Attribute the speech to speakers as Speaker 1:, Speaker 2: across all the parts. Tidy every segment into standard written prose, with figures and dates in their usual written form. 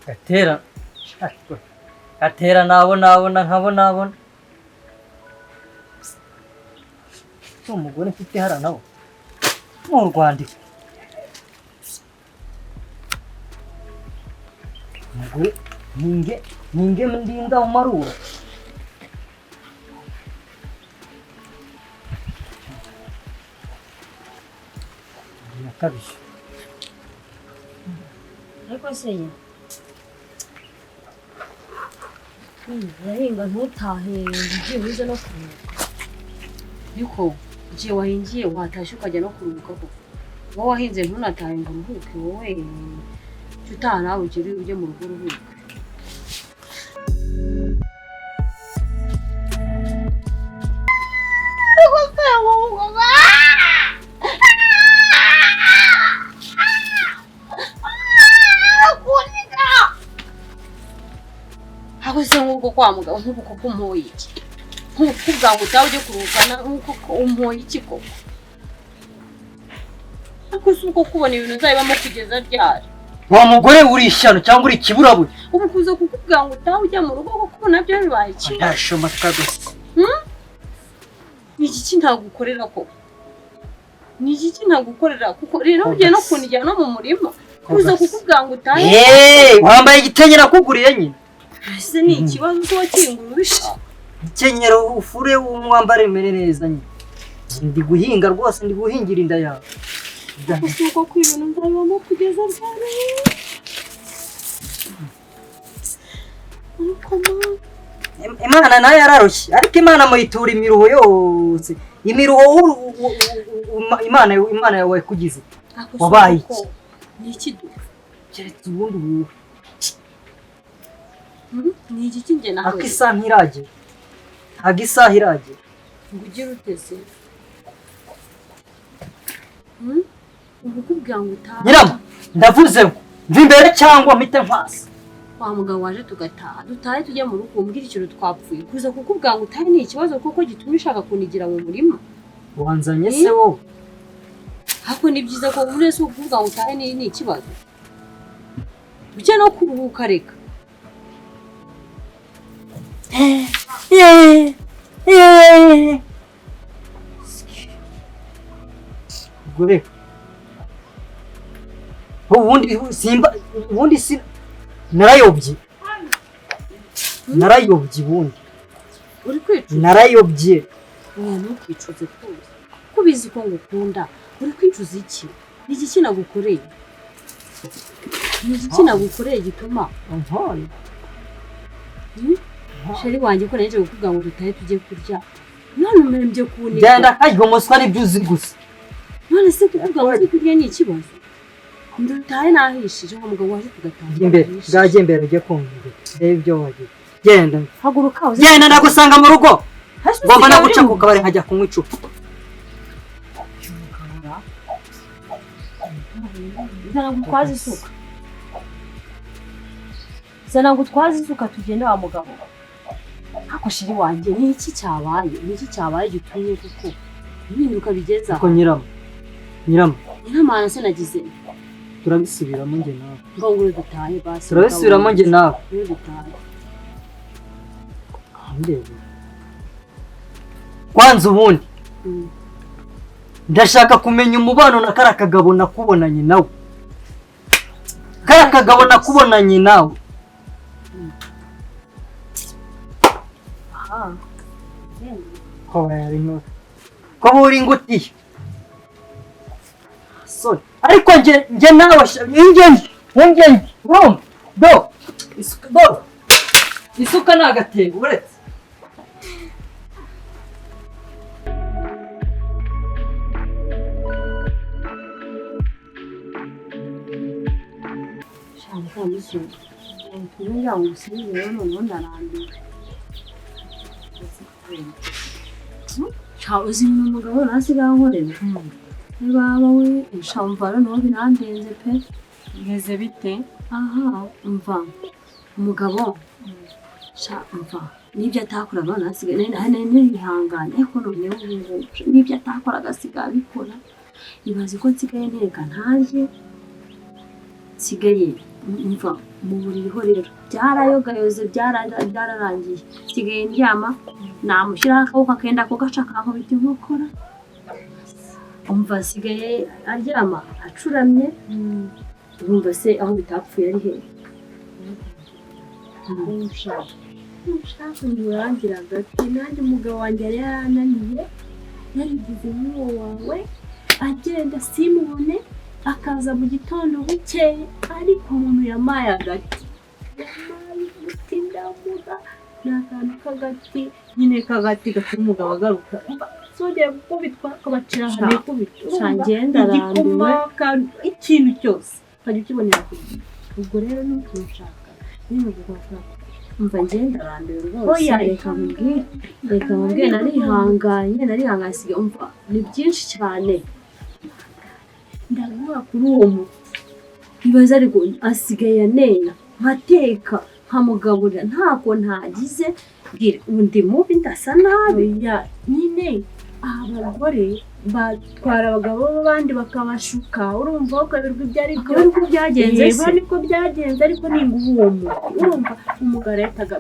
Speaker 1: Gatera. Gatera nkabona. Umugore mfite hara nawo. Mu Rwanda. Umugore ninge ndinda umarura. Nakabisha.
Speaker 2: Ariko se yahinga ntutahe ugiye uze no kuruhuka yuko ugiye wahingiye watashe ukajya no kuruhuka koko wowe wahinze ntunatahe ngo uruhuke wowe utaha nawe ujye mu rugo uruhuke Hakoze nk'uko kwa mugabo nk'uko kumpoye iki nk'uko ngo utawe ujye kurukana nk'uko umpoye iki koko Hakoze uko kubona ibintu uzabibamo kugeza ryari
Speaker 1: Wa mugore uri ishyano cyangwa uri kiburaburi
Speaker 2: ubu kuza kukubwira ngo utawe ujya mu rugo kuko nabyo bibaye iki
Speaker 1: Ndashoma twagose
Speaker 2: Ni iki ntagukorera ko Ni iki ntagukorera kuko rero ugiye no kunijya no mu murima kuza kukubwira ngo utahe
Speaker 1: wambaye igitenge nakuguriye nyine
Speaker 2: Ese ni ikibazo cyo kingura ubishaka
Speaker 1: Kenyero ufure umwambare mere neza nyine Ndi guhinga rwose ndi guhingira inda yawe
Speaker 2: Uko kwibona nzabamo kugeza ryari
Speaker 1: Imana nayo yararushye ariko Imana muyitura imiruho yose imiruho Imana yawe kugize wabaye iki
Speaker 2: Ni iki du
Speaker 1: keretse ubundi
Speaker 2: Ni iki nge nawe
Speaker 1: Akisa ntiraje Agisa hiraje
Speaker 2: Ngugira utese Ubu kubwira ngo utaha
Speaker 1: Nyirama ndavuze ngo mva imbere cyangwa mpite mpasi
Speaker 2: Wa mugabo waje tugataha dutahe tujye mu rugo umbwira ikintu twapfuye kuza kukubwira ngo utahe ni ikibazo kuko gituma ushaka kunigira mu murima
Speaker 1: wanzanye se wowe
Speaker 2: Hako ni byiza ko buri wese ukuvuga ngo utahe ni ikibazo Ujye no kuruhuka reka
Speaker 1: Gure ubundi si narayobye ubundi
Speaker 2: uri kwicuza
Speaker 1: narayobye
Speaker 2: ntukicuze rwose ko bizi ko ngukunda uri kwicuza iki ni iki nagukoreye ni iki nagukoreye gituma
Speaker 1: Amuhaye
Speaker 2: Sheri wanjye ko naje gukubwira ngo dutahe tujye kurya none umurembye kunika
Speaker 1: genda kajya umuswa n'ibyo uzi gusa
Speaker 2: none se kuvuga ngo tujye kurya ni ikibazo ndutahe nahishije ngo mugabo waje tugataha
Speaker 1: imbere bwaje imbere ujye kumva ibyo wagiye genda
Speaker 2: haguruka
Speaker 1: genda ndagusanga mu rugo ngomba no guca ku kabari nkajya kunywa icupa
Speaker 2: Zana ngutwaze isuka tugenda wa mugabo Hako shiri wanjye ni iki cyabaye gitumye kuko impinduka bigeza
Speaker 1: ko nyirama
Speaker 2: Nyiramana se nagize
Speaker 1: turabisubiramo nge nawe
Speaker 2: ngo dutahe basi
Speaker 1: turabisubiramo nge nawe
Speaker 2: dutahe
Speaker 1: kwanza ubundi ndashaka kumenya umubano na kara kagabo nakubonanye nawe ko buri ngutiye sorry ariko nge nawe ingenge do isuka nagatego uretse
Speaker 2: Kugira ngo usubire noneho ndarambiwe uzi umugabo nasigaye ankorera baba we shamva noneho birandenze pe
Speaker 3: bimeze bite
Speaker 2: aha umva umugabo umva nibyo atakoraga nasigaye nihanganye ariko noneho nibyo atakoraga asigaye abikora ibaze ko nsigaye nteka ntaje nsigaye umva mu buririho rero byarayogayoze byararangiye sigaye ndyama namushyiraho akaboko akenda ko gaca kankubita inkokora umva sigaye aryama acuramye urumva se aho bitapfuye ari hehe ushaka ntiurangira agati nanjye umugabo wanjye yari yarananiye yarigize nk'uwo wawe agenda simubone akaza mu gitondo bukeye ariko umuntu yamaye agati umuti ndamuha ni akantu k'agati nyine k'agati gatuma umugabo agaruka sogeye gukubitwa akabacira ahantu ikubitwa ngenda arambiwe ikintu cyose ukajya ukibonera ku gihe ubwo rero ni ukunshaka nyine ugakora umva ngenda arambiwe rwose reka mubwire narihanganye sigaye umva ni byinshi cyane ndabona kuri uwo muntu ibaza ariko asigaye anena nkateka nkamugaburira ntabwo ntagize mbwira undi mubi ndasa nabi nyine abagore batwara abagabo b'abandi bakabashuka urumva ukaberwa ibyo ari byo ariko byagenze se niko byagenze ariko ninguha uwo muntu urumva umugabo yahitaga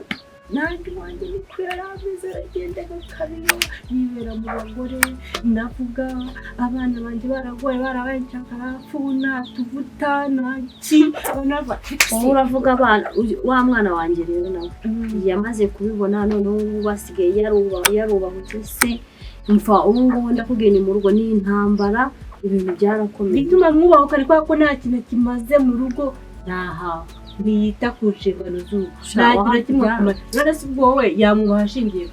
Speaker 2: nanjye wanjye niko yari ameze aragendaga kabiri yibera mu bagore navuga abana banjye baragoye barabaye nshakarafuна tuvuta naki uravuga abana wa mwana wanjye rero nawe yamaze kubibona none ubu basigaye yarubahutse se mfa ubu ngubu ndakubwiye ni mu rugo ni intambara ibintu byarakomeye bituma mwubahuka ariko ko nta kintu kimaze mu rugo naha biyita ku nshingano z'ubu ntagira kimwe kumara none se ubwo wowe yamwubaha ashingiye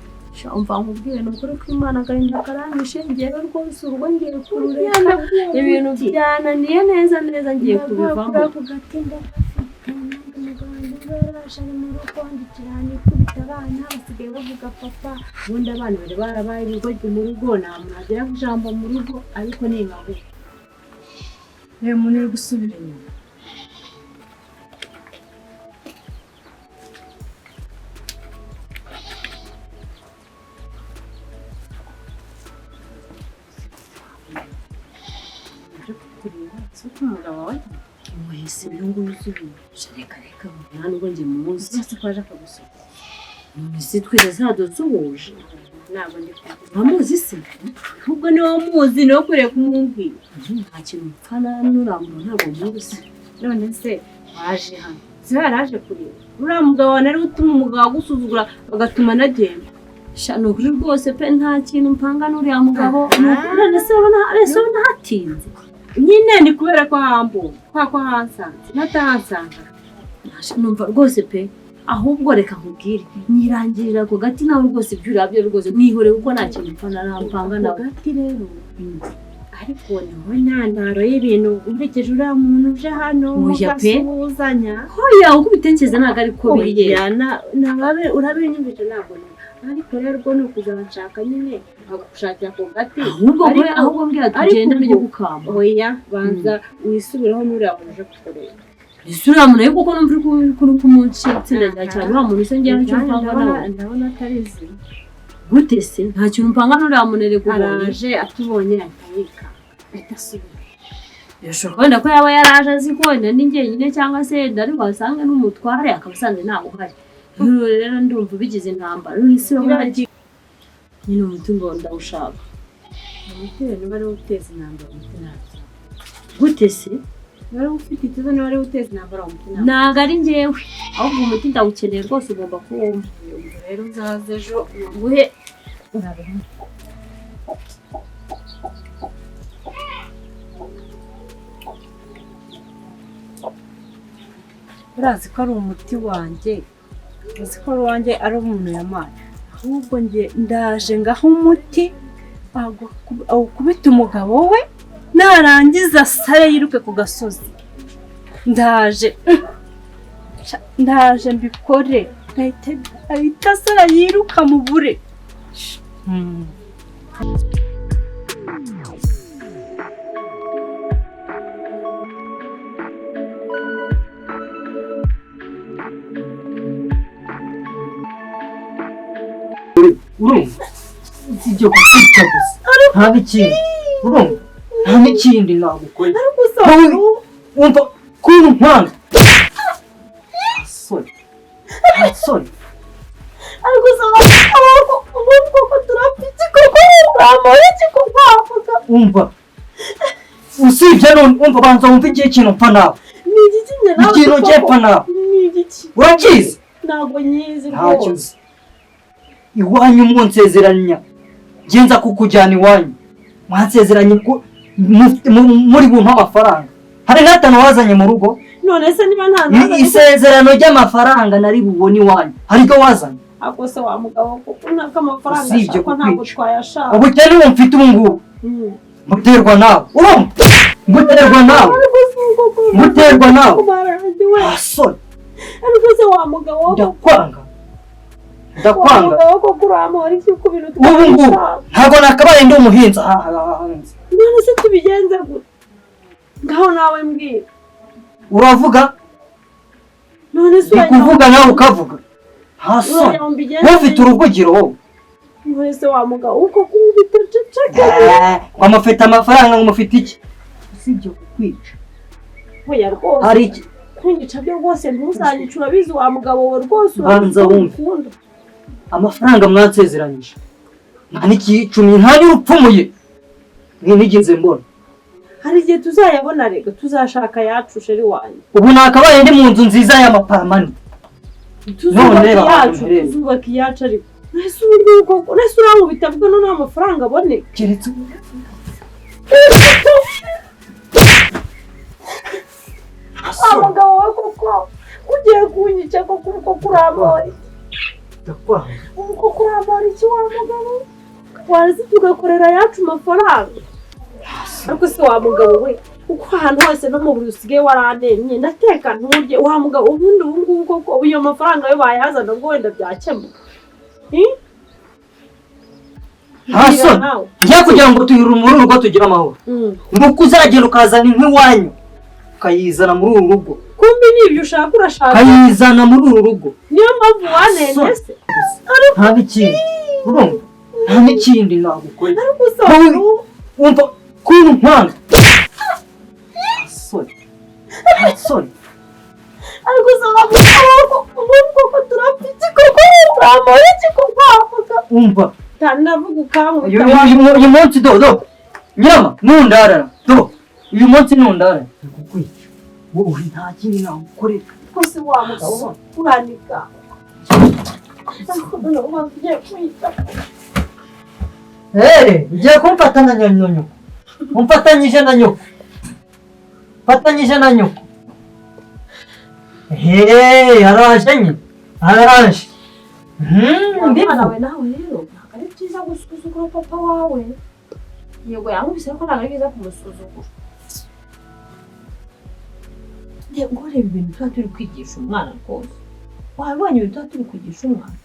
Speaker 2: umva nkubwire ni ukuri ko Imana agahinda karanyishe ngewe rwose urugo ngiye kurureka ibintu byananiye neza ngiye kubivamo barashana mu rugo ndikiranye kubita abana basigaye bavuga papa ubundi abana bari barabaye ibigoryi mu rugo nta muntu agera ku ijambo mu rugo ariko ni ingabe rero umuntu uri gusubira inyuma umugabo wawe wese n'ubwo yuzuye reka nta nubwo njye muzi cyose kwaje akagusura muzi twese zadusuhuje ntabwo ndi amuzi se ahubwo ni wo muzi ni wo kureka kumubwira nta kintu mpfana n'urambura ntabwo muzi none se waje hano si yaraje kureba uriya mugabo nari utuma umugabo agusuzugura agatuma anagenda ni ukuri rwose pe nta kintu mpanga n'uriya mugabo none se urabona hatinze nyine ni kubera ko hambuwe ko hansanze natahansanga numva rwose pe ahubwo reka nkubwire nyirangirira ku gati nawe rwose ibyo urabyo rwose mwihore kuko nta kintu mpfana nampanga nawe gati rero ariko nawe ntandaro y'ibintu urekeje uriya muntu uje hano mugasuhuzanya hoya uko ubitekereza ntabwo ariko bigenda urabinyumvise ntabwo ariko rero ubwo ni ukuzanshaka nyine akagushakira ku gati ahubwo mbwira tugenda n'ijya gukamba oya banza wisubiraho n'uriya muntu uje kukureba uriya muntu ariko kuko numva uri kumunsi itsinda rya cyane uriya muntu ise ngewe icyo mpanga nawe ndabona atarizi gute se nta kintu mpanga n'uriya muntu rero araje atubonye atayika atasubira birashoboka wenda ko yaba yaraje azi ko wenda ni njyenyine cyangwa se ariko wasanga n'umutware akaba asanze ntawe uhari rero ndumva bigize intambara n'isi bamwe nyine umutungo ndawushaka umutera niba ari uteza intambara umutungo gute se wari ufite ikibazo niba ari uteza intambara umutungo ntabwo ari njyewe ahubwo umuti ndawukeneye rwose ugomba kuwumva rero uzaze ejo uguhe urabeho urazi ko ari umuti wanjye uzi ko uwanjye ari umuntu yamaye ahubwo njye ndaje ngaho umuti awukubita umugabo we narangiza asare yiruke ku gasozi ndaje mbikore ahita asara yiruka mu bure
Speaker 1: urumva sibyo gusita gusa nta n'ikindi urumva nta n'ikindi nagukorera wumva kuntu nkwanga
Speaker 3: uramora iki kuvavuga
Speaker 1: umva usibye none umva banza wumva igihe kintu mpfa nawe
Speaker 3: ni igiki njye nawe
Speaker 1: ikintu ngiye mpfa nawe
Speaker 3: ni igiki
Speaker 1: urakizi
Speaker 3: ntabwo nyizi
Speaker 1: ntacyo
Speaker 3: rwose
Speaker 1: uzi iwanyu munsezeranya genza kukujyana iwanyu mwansezeranye ko muri bumpa amafaranga hari n'atanu wazanye mu rugo
Speaker 3: none se niba nta
Speaker 1: isezerano ry'amafaranga nari bubone iwanyu hariko wazanye
Speaker 3: ako se wa mugabo kuko ntabwo amafaranga
Speaker 1: Usibye
Speaker 3: ashaka ntabwo
Speaker 1: kukwica.
Speaker 3: twayashaka
Speaker 1: ubukene ubu mfite ubu ngubu muterwa nawe urumva muterwa nawe muterwa nawe asore
Speaker 3: ariko se wa mugabo
Speaker 1: ndakwanga
Speaker 3: wa mugabo ko kuramora iki ku bintu
Speaker 1: ubu ngubu ntabwo nakabaye ndi umuhinzi hanze
Speaker 3: none se tubigenze gute ngaho nawe mbwira
Speaker 1: uravuga
Speaker 3: none se
Speaker 1: ndi kuvuga nawe ukavuga hasore wowe ufite uruvugiro wowe
Speaker 3: none se wa mugabo uko kubita ceceke
Speaker 1: ngo mufite amafaranga ngo mufite iki usibye kukwica
Speaker 3: oya rwose
Speaker 1: hari iki
Speaker 3: kunyica byo rwose ntuzanyica urabizi wa mugabo we rwose
Speaker 1: Banza wumve. amafaranga mwansezeranyije nta n'ikicumi nta n'urupfumuye ntigize mbona
Speaker 3: hari igihe tuzayabona rega tuzashaka yacu sheri wanjye
Speaker 1: ubu nakabaye ndi mu nzu nziza y'amaparamani
Speaker 3: tuzubaka
Speaker 1: reba
Speaker 3: iyacu
Speaker 1: ahantu heza.
Speaker 3: tuzubaka iyacu ariko nese uburyo koko nese urankubita bwo none amafaranga aboneka
Speaker 1: keretse
Speaker 3: umugabo we koko ugiye kunyica koko uko kuramora
Speaker 1: ndakwanga
Speaker 3: uko kuramora iki wa mugabo wazi tugakorera yacu amafaranga ariko se wa mugabo we uko ahantu hose no mu buri usigaye warantemye ndateka nturye wa mugabo ubundi ubu ngubu koko iyo mafaranga yo bayazana ngo wenda byakemuka
Speaker 1: hasoni njya kugira ngo tuyure muri uru rugo tugire amahoro nuko uzagenda ukazana inkwi iwanyu ukayizana muri uru rugo
Speaker 3: kumbi nibyo ushaka urashaka
Speaker 1: ukayizana muri uru rugo
Speaker 3: niyo mpamvu wantemye se
Speaker 1: nta n'ikindi urumva nta n'ikindi nagukorera
Speaker 3: ariko usanga
Speaker 1: wumva kuntu nkwanga hasoni hasoni
Speaker 3: ariko usanga ubu koko turapfa iki koko uramora iki koko wavuga
Speaker 1: umva
Speaker 3: navuga ukankubita
Speaker 1: uyu munsi do nyama ntundarara do uyu munsi ntundarara kukwica wowe nta kindi nagukorera
Speaker 3: rwose wa mugabo uranika none uba ugiye kwita
Speaker 1: ugiye kumfatanya na nyoko umfatanyije na nyoko mfatanyije na nyoko araje nyine araje
Speaker 3: nawe nawe rero ntabwo ari byiza gusuzugura papa wawe yego yankubise ko ntabwo ari byiza kumusuzugura ngo reba ibintu tuba turi kwigisha umwana rwose wabonye ibintu tuba turi kwigisha umwana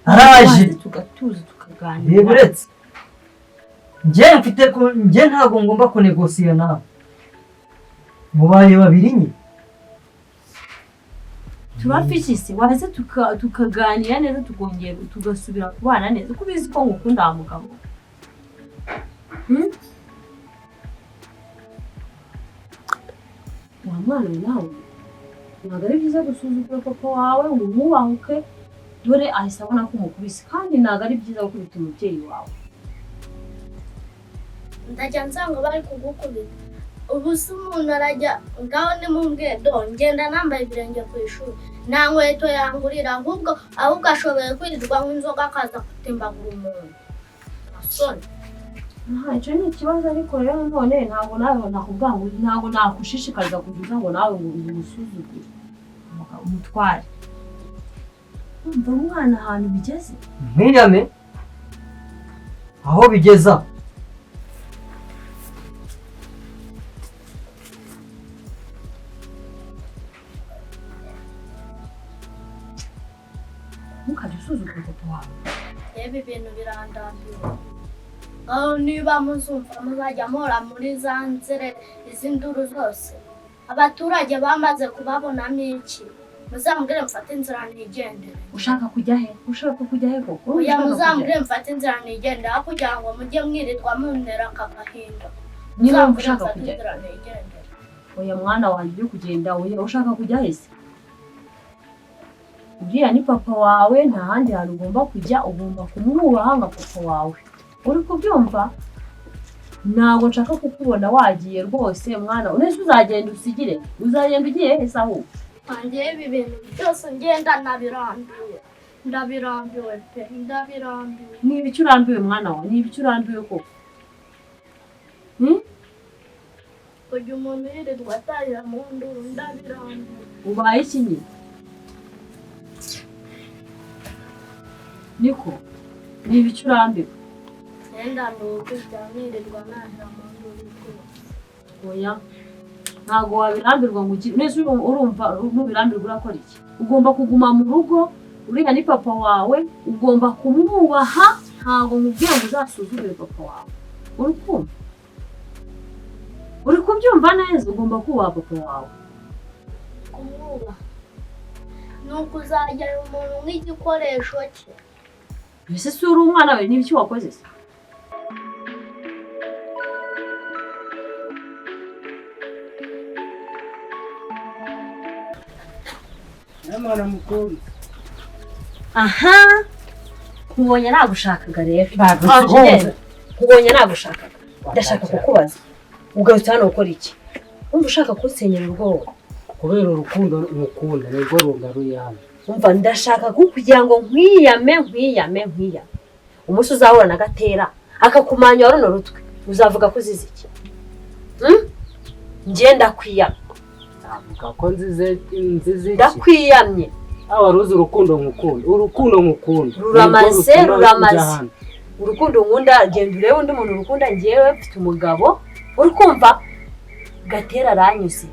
Speaker 1: araje
Speaker 3: tugatuza tukaganira
Speaker 1: uretse njye ntabwo ngomba kunegosiya nawe mubaye babiri nyine
Speaker 3: turafishise waze tukaganira neza tukongera tugasubira kubana neza ko ubizi ko ngukunda wa mugabo wa mwana nawe ntabwo ari byiza gusuzugura papa wawe ngo umwubahuke dore ahise abona ko umukubise kandi ntabwo ari byiza gukubita umubyeyi wawe
Speaker 4: ndajya nsanga bari kugukubita ubu se umuntu arajya ngaho nimumbwiye do ngenda nambaye ibirenge ku ishuri nta nkweto yangurira ahubwo ashoboye kwirirwa nk'inzoga akaza gutimbagura umuntu asoni
Speaker 3: icyo ni ikibazo ariko rero none ntabwo nawe nakubwira ngo ntabwo nakushishikariza kugira ngo nawe ngo umusuzugure umutware umva umwana ahantu bigeze
Speaker 1: ntiyame aho bigeza
Speaker 3: ntukajya usuzugura papa wawe
Speaker 4: reba ibintu birandambiwe aho niba muzumva muzajya muhora muri za nzere izi nduru zose abaturage bamaze kubabonamo iki muzambwire mfate inzira nigendere
Speaker 3: ushaka kujya he koko
Speaker 4: oya muzambwire mfate inzira nigendere kugira ngo mujye mwirirwa muntera aka gahinda
Speaker 3: niba ushaka kujya
Speaker 4: inzira nigendere
Speaker 3: oya mwana wanjye uri kugenda oya ushaka kujya he se uriya ni papa wawe nta handi hantu ugomba kujya ugomba kumwubaha nka papa wawe uri kubyumva ntabwo nshaka kukubona wagiye rwose mwana unese uzagenda usigire uzagenda ugiye hese aho
Speaker 4: Angiye ibi bintu byose ngenda ndabirambiwe pe ndabirambiwe.
Speaker 3: ni ibiki urambiwe mwana wawe ni ibiki urambiwe koko
Speaker 4: Ujya umuntu yirirwa atahira mu nduru ndabirambiwe.
Speaker 3: ubaye iki nyine niko ni ibiki urambiwe
Speaker 4: Ngenda ndukujya nirirwa nahira mu nduru
Speaker 3: oya ntabwo wabirambirwa ngo nese urumva nubirambirwa urakora iki ugomba kuguma mu rugo uriya ni papa wawe ugomba kumwubaha ntabwo mubwiye ngo uzasuzugure papa wawe urukumva uri kubyumva neza ugomba kubaha papa wawe
Speaker 4: kumwubaha ni ukuzajyana umuntu nk'igikoresho cye.
Speaker 3: ese si uri umwana we n'ibiki wakoze se
Speaker 1: Mwana mukuru.
Speaker 3: aha nkubonye nagushakaga rero
Speaker 1: Bagushaka.
Speaker 3: nkubonye nagushakaga ndashaka kukubaza ugarutse hano gukora iki wumva ushaka kunsenyera urwobo
Speaker 1: Kubera urukundo mukunda nirwo rungaruye hano.
Speaker 3: umva ndashaka kugira ngo nkwiyame umunsi uzahura na Gatera akakumanya runo rutwe uzavuga ko uzize iki njye ndakwiyamye
Speaker 1: Avuga ko nzize iki?
Speaker 3: ndakwiyamye
Speaker 1: Abaruzi urukundo mukunda. Urukundo mukunda.
Speaker 3: ruramaze urukundo nkunda genda urebe undi muntu urukunda njyewe mfite umugabo uri kumva Gatera aranyuze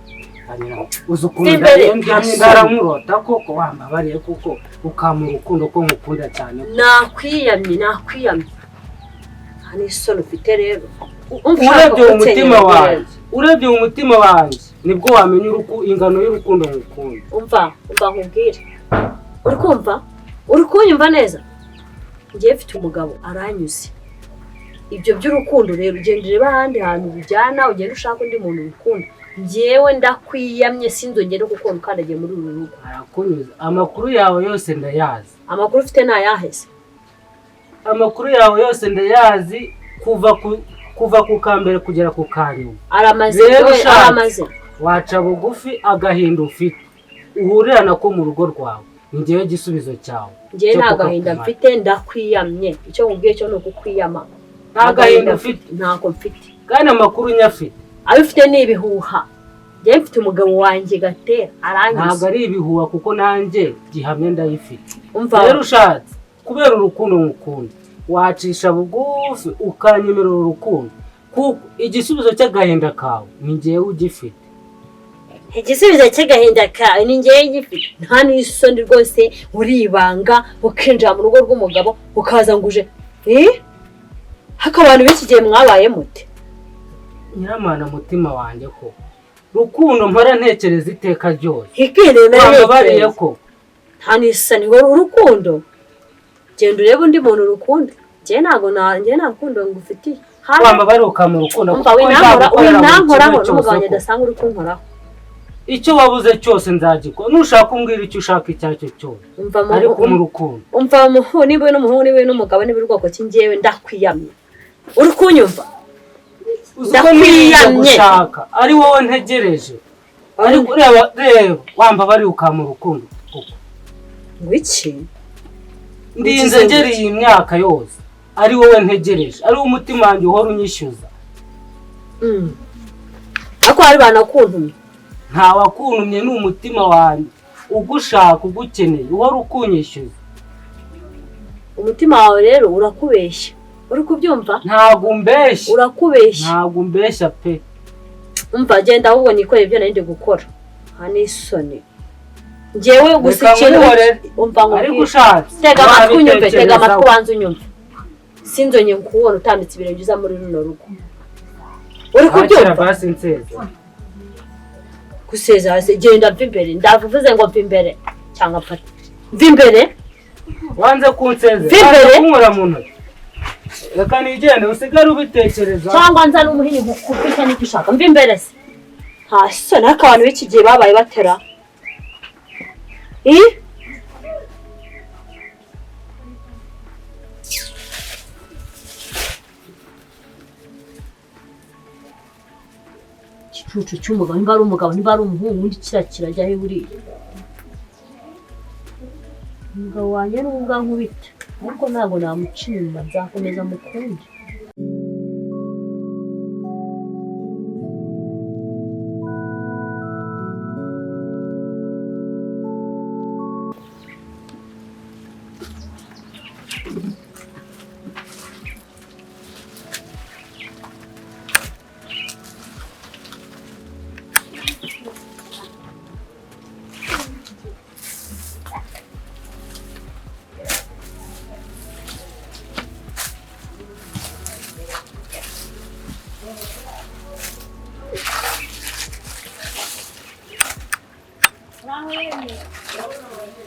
Speaker 1: uzukunda yembyamye ndaramurota koko wambabariye kuko ukama urukundo ko mukunda cyane.
Speaker 3: nakwiyamye hani isoni ufite rero
Speaker 1: urebye mu mutima wanjye nibwo wamenya ingano y'urukundo mukunda.
Speaker 3: umva nkubwire uri kumva uri kunyumva neza ngiye mfite umugabo aranyuze ibyo by'urukundo rero ugenda ureba ahandi hantu bijyana ugenda ushaka undi muntu ukunda njyewe ndakwiyamye sinzongere gukunda ukandagiye muri uru rugo.
Speaker 1: Arakunyuza amakuru yawe yose ndayazi.
Speaker 3: Amakuru ufite ntayaheze?
Speaker 1: Amakuru yawe yose ndayazi kuva ku kambere kugera ku kanyuma.
Speaker 3: Aramaze aramaze.
Speaker 1: Waca bugufi agahinda ufite uhurira nako mu rugo rwawe. Njyewe gisubizo cyawe.
Speaker 3: Njye nta gahinda mfite ndakwiyamye. Icyo nkubwiye cyo no kukwiyama.
Speaker 1: Nta gahinda ufite?
Speaker 3: Ntako mfite.
Speaker 1: Kandi amakuru nyafite.
Speaker 3: Abifite ni ibihuha. Njye mfite umugabo wanjye Gatera arangiza.
Speaker 1: Ntabwo ari ibihuha kuko nanjye gihamye ndayifite. Rero ushatse kubera urukundo mukunda wacisha bugufi ukanyemerera urukundo kuko igisubizo cy'agahinda kawe ni njyewe ugifite.
Speaker 3: Igisubizo cy'agahinda kawe ni njyewe gifite. Nta n'isoni rwose uribanga ukinjira mu rugo rw'umugabo ukaza nguje haka abantu b'iki gihe mwabaye mute?
Speaker 1: Nyiramana mutima wanjye ko rukundo mpora ntekereza iteka ryose.
Speaker 3: Wambabariye ko nta n'isoni urukundo genda urebe undi muntu urukunda. Njye ntabwo njye nta rukundo ngufitiye.
Speaker 1: Wambabariye ukamura urukundo
Speaker 3: kuko winankoraho n'umugabo adasanga uri kunkoraho.
Speaker 1: Icyo wabuze cyose nzagikora. Nushaka umbwira icyo ushaka icyo aricyo cyose. Ariko mu rukundo.
Speaker 3: Umva muhu niwe n'umuhungu niwe n'umugabo niwe rwako ki njyewe ndakwiyamye. Uri kunyumva?
Speaker 1: Ndakwiyamye. Ari wowe ntegereje. Ariko reba wambabariye ukamura urukundo.
Speaker 3: Wiki?
Speaker 1: Ndinze ngeriye imyaka yose. Ari wowe ntegereje. Ari umutima wanjye uhora unyishyuza.
Speaker 3: Ako hari banakuntumye.
Speaker 1: Nta wakuntumye ni umutima wanjye ugushaka ugukeneye uhora ukunyishyuza.
Speaker 3: Umutima wawe rero urakubeshya. Uri kubyumva?
Speaker 1: Ntabwo umbeshya.
Speaker 3: Urakubeshya.
Speaker 1: Ntabwo umbeshya pe.
Speaker 3: Umva genda ahubwo nikore ibyo nari ndi gukora. Hani isoni. Njyewe gusikira umva ngo
Speaker 1: ariko ushatse.
Speaker 3: Tega amatwi unyumve, tega amatwi banze unyumve. Sinzonye nkubona utambitse ibirenge uza muri runo rugo. Uri kubyumva?
Speaker 1: Basi nseze.
Speaker 3: Kuseza hasi genda mva imbere ndavuze ngo mva imbere cyangwa pata mva imbere
Speaker 1: wanze kunseze kunkora mu ntoki reka nigende usigare ubitekereza
Speaker 3: cyangwa nza n'umuhini kufite n'icyo ushaka mva imbere se hasi n'abantu b'iki gihe babaye batera
Speaker 2: igicucu cy'umugabo nimba ari umugabo nimba ari umuhungu undi kirajya he buriya umugabo wanjye n'ubwo nkubita ariko ntabwo namuca inyuma nzakomeza mukunde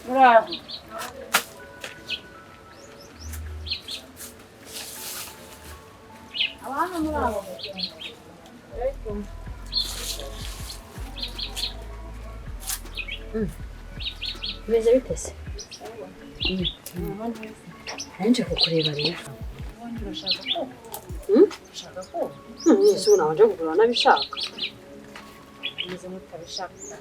Speaker 2: Bravo. Abana murabo. Meze bitese. Anje kukureba rero. Urashaka ko? Urashaka ko? Yesu naje kugura nabishaka. Meze mutabishaka.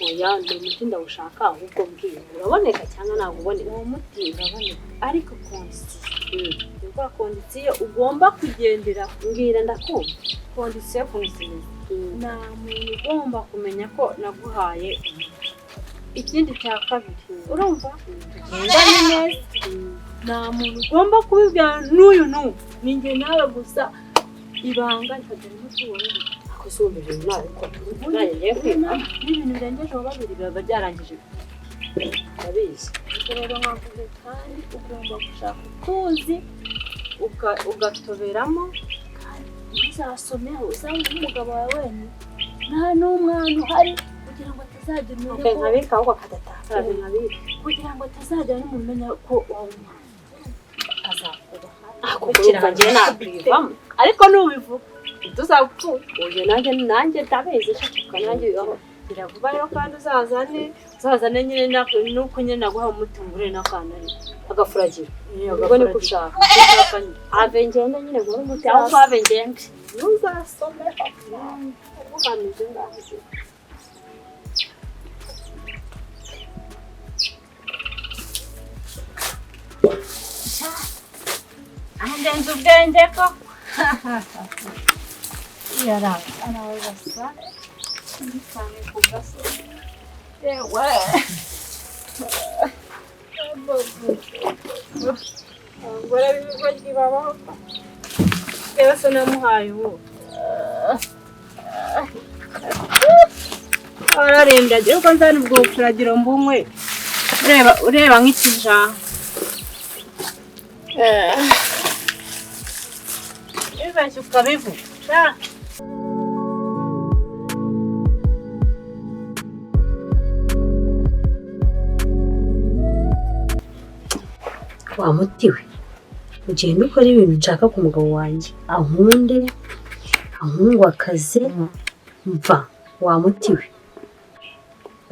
Speaker 2: Oya ni umuti ndawushaka ahubwo mbwira uraboneka cyangwa ntabwo uboneka uwo muti uraboneka ariko kondisiyo ubwo kondisiyo ugomba kugendera mbwira ndakumva kondisiyo nta muntu ugomba kumenya ko naguhaye ikindi cya kabiri urumva tugendane neza nta muntu ugomba kubibwira n'uyu ni njye nawe gusa ibanga rikagera no kubona kusumba ibintu nabikora nanjye ngiye kwiga n'ibintu birengeje aho babiri biba byarangije ndabizi rero nkavuze kandi ugomba gushaka utuzi ugatoberamo kandi uzasomeho usanga umugabo wawe wenyine nta n'umwana uhari kugira ngo atazagira umuntu nkabika ahubwo akadataka kugira ngo atazagira n'umuntu umenya ko wawuma azakuba kugira ngo njye nakwivamo ariko nubivuga tuzapfuye uje nanjye ndabizi shaka nanjye aho biravuba rero kandi uzazane nyine nuko nyine naguha umutungure n'akana ari agafuragira ubwo ni kushaka ave ngende nyine ngo umuti aho ave ngende ntuzasome ubuhamije ngaho andenze ubwenge ko yara arabasa cyane ku gaso yewe ngora bivuga kibabaho rero se namuhaye uwo ararembye agira uko nzana ubwo kuragira mbunywe ureba nk'ikijana ibashye ukabivuga wamutiwe ugenda ukora ibintu nshaka ku mugabo wanjye ahunde ahungwakaze mva wamutiwe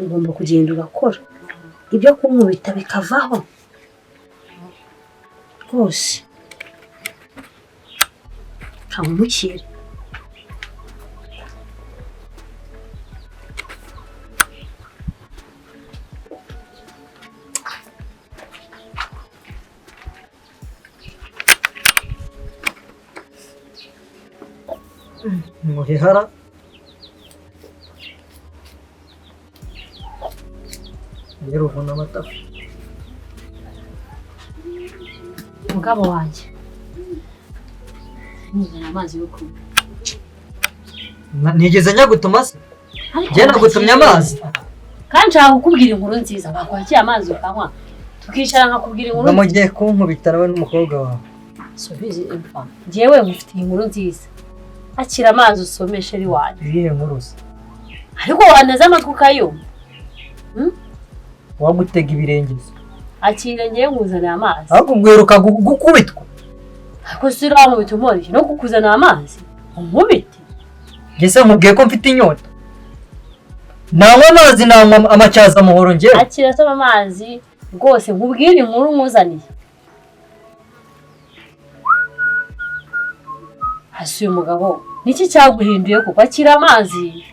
Speaker 2: ugomba kugenda ugakora ibyo kumubita bikavaho rwose ntamumukire
Speaker 5: muhihara nyiruvuna amatafu
Speaker 2: umugabo wanjye nizana amazi yo kunywa
Speaker 5: nigeze nyagutuma se njye nagutumye amazi
Speaker 2: kandi nshaka kukubwira inkuru nziza bakwakiye amazi ukanywa tukicara nkakubwira inkuru
Speaker 5: nziza mugiye kunkubita nawe n'umukobwa wawe
Speaker 2: subize imva njyewe ngufitiye inkuru nziza akira amazi usomeshe ari wanjye
Speaker 5: iyihe nkuru se
Speaker 2: ariko waneze amatwi ukayumva
Speaker 5: wagutega ibirengezi
Speaker 2: akira ngiye nkuzanira amazi
Speaker 5: ahubwo ubwiruka gukubitwa
Speaker 2: ariko si urankubita umurishye no kukuzanira amazi unkubite
Speaker 5: ngese nkubwiye ko mfite inyota nanywa amazi nanywa amacyaza muhoro njyewe
Speaker 2: akira soma amazi rwose nkubwire inkuru nkuzaniye hasi uyu mugabo niki cyaguhinduye kuko akira amazi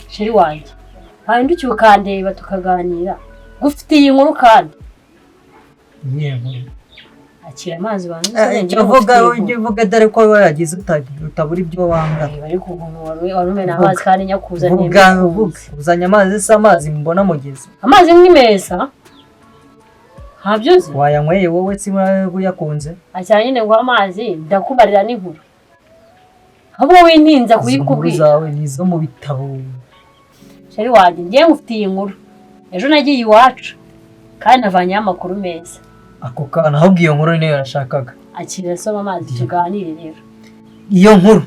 Speaker 2: sheri wanjye wahindukiye ukandeba tukaganira gufite iyi nkuru kandi akira amazi
Speaker 5: ujye uvuga dore ko wayagize utabura ibyo wanga
Speaker 2: ariko warumena amazi kandi nyakuzanye
Speaker 5: uzanye amazi se amazi mbona mugezi
Speaker 2: amazi ni meza ntabyoze
Speaker 5: wayanyweye wowe si uyakunze
Speaker 2: acyane nyine ngo amazi ndakubarira n'inkuru ahubwo wintinza kuyikubwira
Speaker 5: zawe nizo mu bitabo
Speaker 2: sheri wanjye ngiye ngufitiye inkuru ejo nagiye iwacu kandi navanyeho amakuru meza
Speaker 5: ako kana ahubwo iyo nkuru niyo yashakaga
Speaker 2: akira soma amazi tuganire rero
Speaker 5: iyo nkuru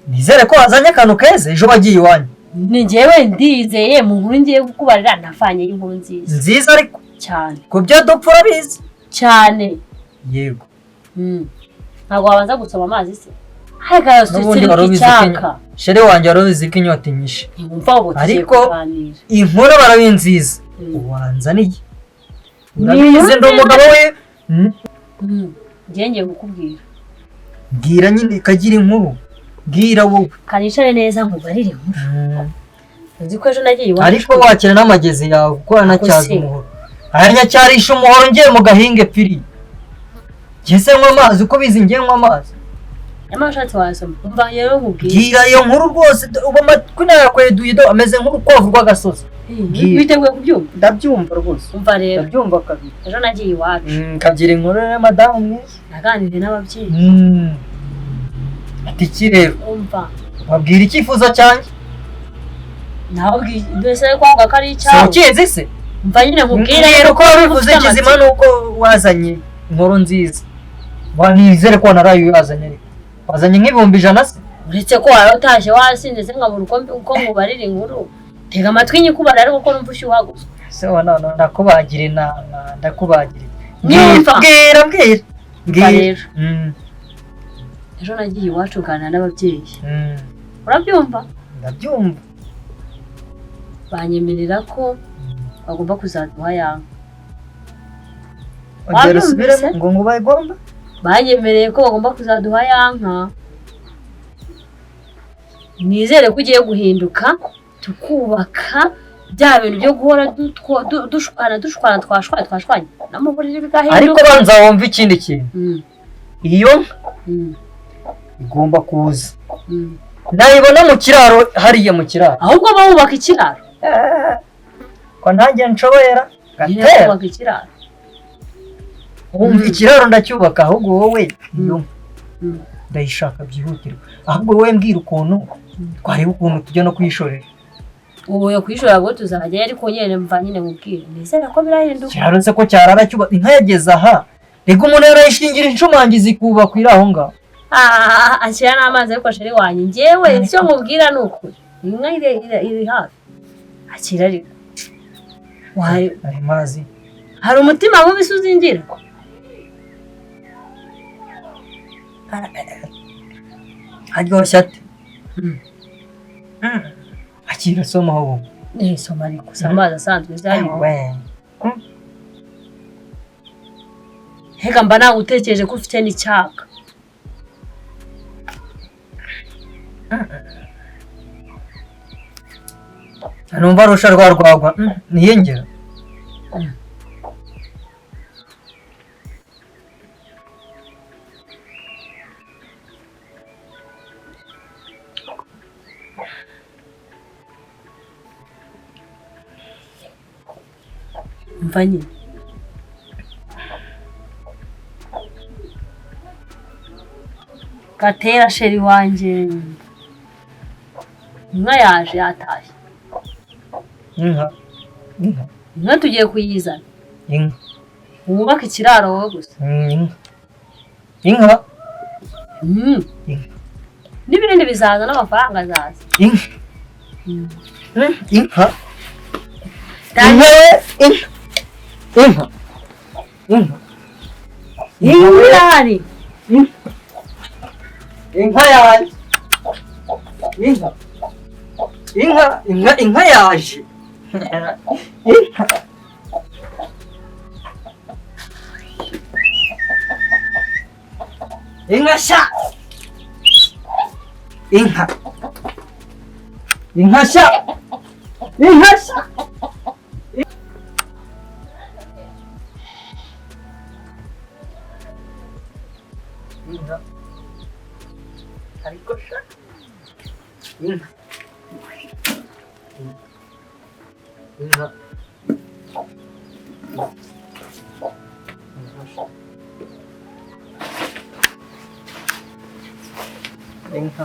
Speaker 5: nizere ko wazanye akantu keza ejo wagiye iwanyu
Speaker 2: ni njyewe ndizeye mu nkuru ngiye kukubarira navanyeho inkuru
Speaker 5: nziza ariko
Speaker 2: cyane
Speaker 5: ku byo dupfa urabizi
Speaker 2: cyane
Speaker 5: yego
Speaker 2: ntabwo wabanza gusoma amazi se hega yose icyaka
Speaker 5: sheri wanjye wari ubizi ko inyota inyishe ariko inkuru barabi nziza wanzaniye urabizi ndi umugabo we
Speaker 2: ngiye kukubwira
Speaker 5: bwira nyine ikagira inkuru bwira wowe
Speaker 2: kanicare neza nkubarire inkuru uzi ko ejo nagiye iwacu
Speaker 5: ariko wakira n'amagezi yawe kuko aranacyaza umuhoro aranyacyarisha umuhoro ngiye mu gahinge piri ngese nywa amazi uko bizi ngiye nywa amazi
Speaker 2: nyamara ushatse wasoma umva rero nkubwira
Speaker 5: bwira iyo nkuru rwose uba amatwi nayakweduye ameze nk'urukwavu rw'agasozi
Speaker 2: witeguye kubyumva
Speaker 5: ndabyumva rwose
Speaker 2: umva rero
Speaker 5: ndabyumva kabiri
Speaker 2: ejo nagiye iwacu
Speaker 5: kagira inkuru rero madamu mwiza
Speaker 2: naganiriye n'ababyeyi
Speaker 5: ati iki rero
Speaker 2: umva
Speaker 5: wabwira icyifuzo cyanjye
Speaker 2: ntabwiye mbese ko avuga ko ari icyawe
Speaker 5: ukizi se
Speaker 2: mva nyine nkubwire
Speaker 5: rero ko wabivuze kizima nuko wazanye inkuru nziza wanizere ko narayo yazanye ariko wazanye nk'ibihumbi 100 se
Speaker 2: uretse ko waratashye wasinze se nkabura uko mubarira inkuru tega amatwi nyikubara ariko ko numva ushyuha gusa
Speaker 5: se wana ndakubagire ndakubagire
Speaker 2: bwira rero ejo nagiye iwacu kuganira n'ababyeyi urabyumva
Speaker 5: ndabyumva
Speaker 2: banyemerera ko bagomba kuzaduha yanka
Speaker 5: ongera usubiremo ngo ngubaye gomba
Speaker 2: banyemereye ko bagomba kuzaduha yanka nizere ko ugiye guhinduka tukubaka bya bintu byo guhora dushwana twashwanye namuburire bigahinduka
Speaker 5: ariko banza wumva ikindi kintu iyo igomba kuza nayibona mu kiraro hariya mu kiraro
Speaker 2: ahubwo bubaka ikiraro
Speaker 5: ko ntange nshoboyera
Speaker 2: Gatera kubaka ikiraro
Speaker 5: wumva ikiraro ndacyubaka ahubwo wowe iyo ndayishaka byihutirwa ahubwo wowe mbwira ukuntu twareba ukuntu tujya no kuyishorera
Speaker 2: ubu yo kuyishorera ngo tuzajya ariko nyene mva nyine mubwire nizere ko birahinduka
Speaker 5: cyarose ko cyarara cyubaka inka yageze aha rega umuntu yarayishingira inshumangizi kubaka iri aho ngaho
Speaker 2: ashyira n'amazi ariko sheri wanjye njyewe icyo mubwira ni ukuri inka iri hafi akira ariko
Speaker 5: ari mazi
Speaker 2: hari umutima mubi uzingira
Speaker 5: aryoshye ate akira soma aho
Speaker 2: soma ariko si amazi asanzwe zariho hega mba nawe utekereje ko ufite n'icyaka
Speaker 5: numva arusha rwagwa niyengera
Speaker 2: mva nyine Gatera sheri wanjye inka yaje yatashye inka tugiye kuyizana wubaka ikiraro wowe gusa
Speaker 5: inka
Speaker 2: n'ibindi bizaza n'amafaranga azaza
Speaker 5: inka
Speaker 2: irahari
Speaker 5: inka yaje inka yaje inka sha inka sha inka sha inka ariko sha inka inka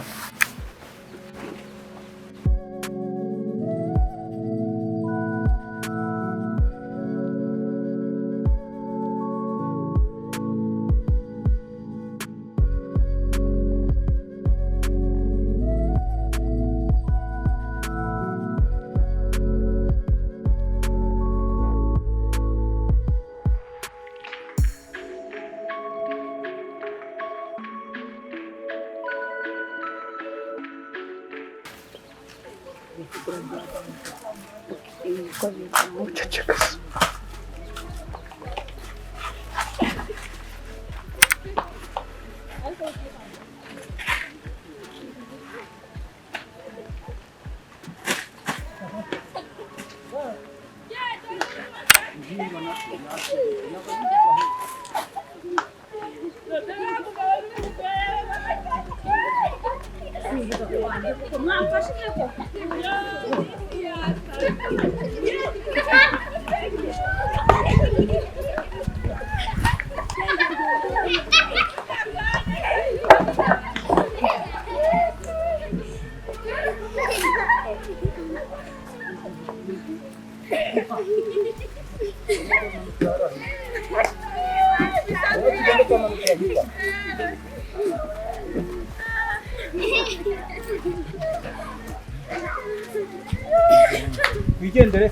Speaker 5: wigendere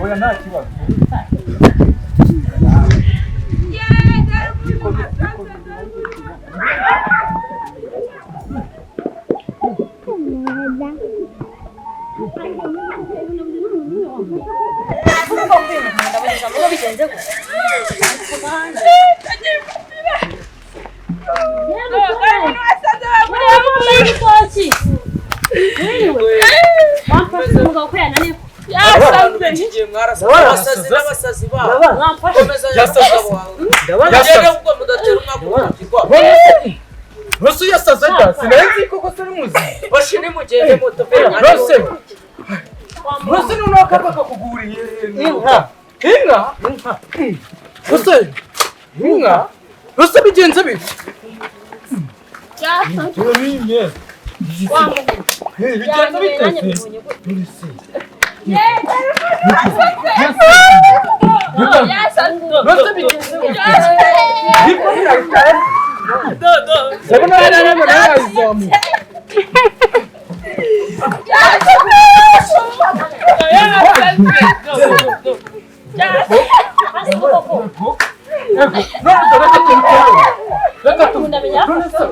Speaker 5: oya nta kibazo
Speaker 1: abasazi babo
Speaker 6: Rosu yasaze sinzi koko se muzi
Speaker 1: bashini mugende moto pera
Speaker 6: Rosu nunoka bakakuguriye inka Rosu inka Rosu bigenze bite Turinye bigenze bite Rosu bigenze bite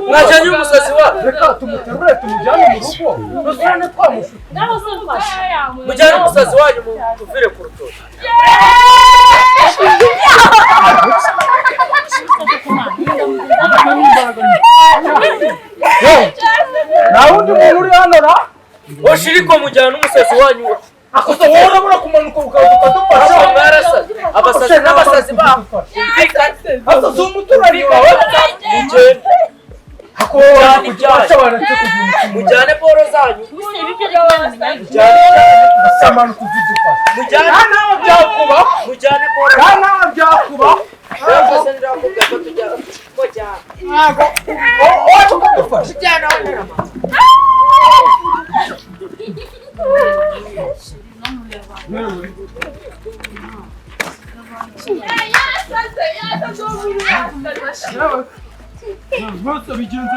Speaker 1: mwajyanye umusazi wa
Speaker 6: reka tumuterure tumujyane mu rugo rusane twamushuka
Speaker 1: mujyane umusazi wanyu muvire ku rutoki
Speaker 6: nta wundi muntu uri hano ra
Speaker 1: washiriko mujyane umusazi wanyu
Speaker 6: akoze wowe urabona kumanuka ukadufasha
Speaker 1: mwarasazi abasazi n'abasazi babo
Speaker 6: akoze umuturanyi wawe
Speaker 1: mugende
Speaker 6: hakujyana ibyasha
Speaker 1: mujyane boro zanyu
Speaker 6: samanuka uzidufasha
Speaker 1: mujyane
Speaker 6: nawe byakuba
Speaker 1: mujyane boro
Speaker 6: nawe byakuba
Speaker 1: byose ndakubwira ko tujyana
Speaker 6: ntabwo wowe ukadufasha
Speaker 1: tujyana wanirama
Speaker 6: Rwose bigenze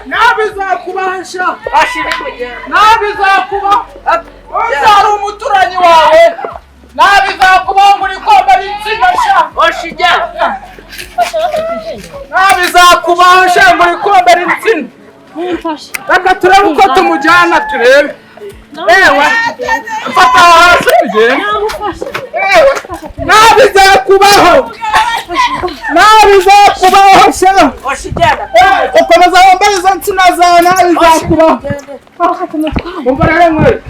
Speaker 6: nabizakubasha nabizakuba uzari umuturanyi wawe nabizakuba ngo uri kwambara insina sha
Speaker 1: oshijya
Speaker 6: bizakubaho sha muri kombera insina. Reka turebe uko tumujyana turebe. Ewe mfata hasi tugende. Ewe nabizakubaho sha. Ukomeza wambara izo nsina zawe nabizakubaho. Umva rero mwe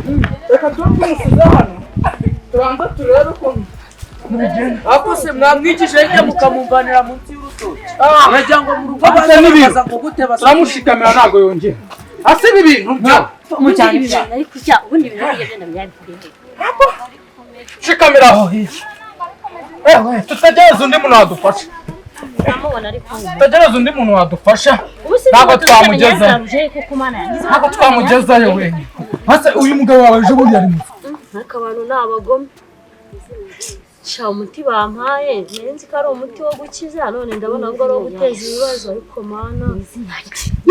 Speaker 6: reka tumusize hano tubanza turebe uko
Speaker 7: akose mwamwigije njye mukamumvanira munsi y'urutoki nagira ngo mu rugo
Speaker 6: baza ngo gute turamushikamira ntago yongera asiba ibintu byo
Speaker 2: ariko cya ubundi ibintu bigenda byabikuriye
Speaker 6: shikamira aho hirya ewe tutagereza undi muntu wadufasha tutagereza undi muntu wadufasha ntabwo twamugezayo wenyine hase uyu mugabo wawe ejo bundi yari muto
Speaker 3: ariko abantu ni abagome sha umuti bampaye nzi ko ari umuti wo gukiza none ndabona ngo ari uwo guteza ibibazo ariko mana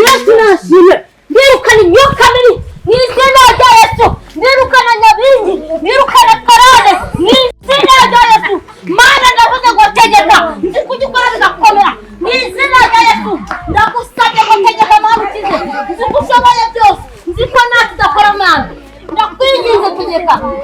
Speaker 4: Yesu nashimye ndirukana imyuka mibi mu izina rya Yesu ndirukana nyabingi ndirukana karane mu izina rya Yesu mana ndavuze ngo tegeka nzi kugikora bigakomera mu izina rya Yesu ndagusabye ngo tegeka mana ukize nzi ko ushoboye byose nzi ko nta kidakora mana ndakwinginze tegeka